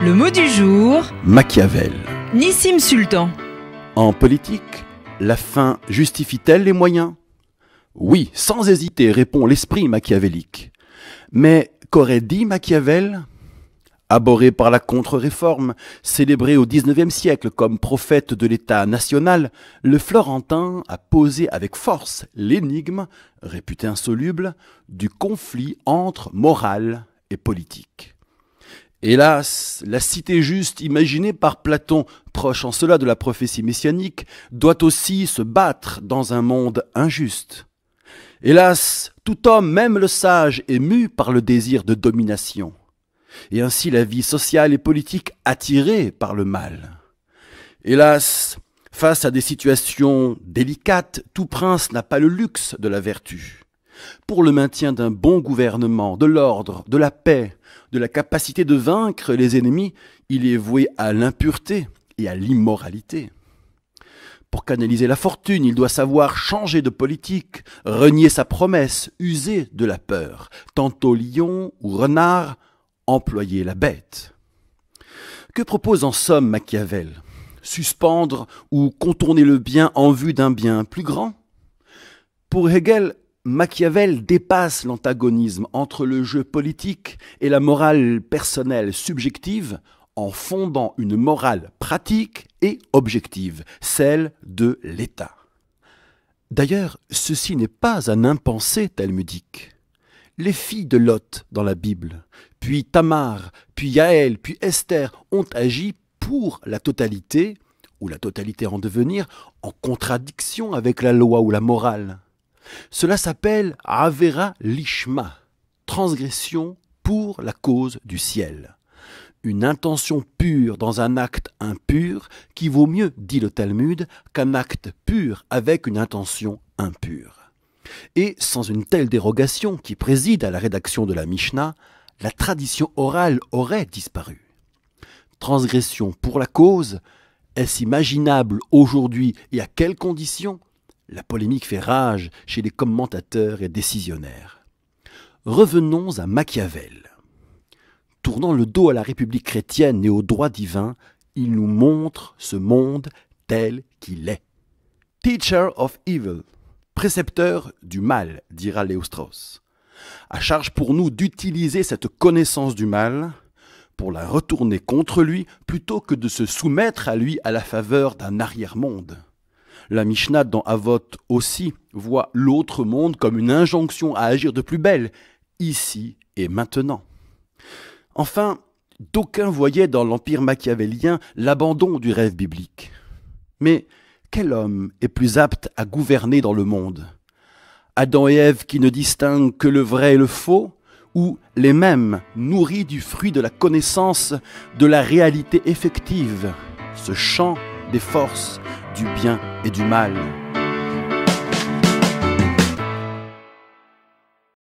Le mot du jour, Machiavel. Nissim Sultan. En politique, la fin justifie-t-elle les moyens? Oui, sans hésiter, répond l'esprit machiavélique. Mais qu'aurait dit Machiavel? Abhorré par la contre-réforme, célébré au XIXe siècle comme prophète de l'État national, le Florentin a posé avec force l'énigme, réputée insoluble, du conflit entre morale et politique. Hélas, la cité juste imaginée par Platon, proche en cela de la prophétie messianique, doit aussi se battre dans un monde injuste. Hélas, tout homme, même le sage, est mu par le désir de domination. Et ainsi la vie sociale et politique attirée par le mal. Hélas, face à des situations délicates, tout prince n'a pas le luxe de la vertu. Pour le maintien d'un bon gouvernement, de l'ordre, de la paix, de la capacité de vaincre les ennemis, il est voué à l'impureté et à l'immoralité. Pour canaliser la fortune, il doit savoir changer de politique, renier sa promesse, user de la peur, tantôt lion ou renard, employer la bête. Que propose en somme Machiavel? Suspendre ou contourner le bien en vue d'un bien plus grand? Pour Hegel, Machiavel dépasse l'antagonisme entre le jeu politique et la morale personnelle subjective en fondant une morale pratique et objective, celle de l'État. D'ailleurs, ceci n'est pas un impensé talmudique. Les filles de Lot dans la Bible, puis Tamar, puis Yaël, puis Esther ont agi pour la totalité, ou la totalité en devenir, en contradiction avec la loi ou la morale. Cela s'appelle Avera Lishma, transgression pour la cause du ciel. Une intention pure dans un acte impur qui vaut mieux, dit le Talmud, qu'un acte pur avec une intention impure. Et sans une telle dérogation qui préside à la rédaction de la Mishnah, la tradition orale aurait disparu. Transgression pour la cause, est-ce imaginable aujourd'hui et à quelles conditions? La polémique fait rage chez les commentateurs et décisionnaires. Revenons à Machiavel. Tournant le dos à la République chrétienne et au droit divin, il nous montre ce monde tel qu'il est. Teacher of evil, précepteur du mal, dira Léo-Strauss. À charge pour nous d'utiliser cette connaissance du mal pour la retourner contre lui plutôt que de se soumettre à lui à la faveur d'un arrière-monde. La Mishnah dans Avot aussi voit l'autre monde comme une injonction à agir de plus belle, ici et maintenant. Enfin, d'aucuns voyaient dans l'empire machiavélien l'abandon du rêve biblique. Mais quel homme est plus apte à gouverner dans le monde? Adam et Ève qui ne distinguent que le vrai et le faux, ou les mêmes nourris du fruit de la connaissance de la réalité effective, ce champ des forces, du bien et du mal?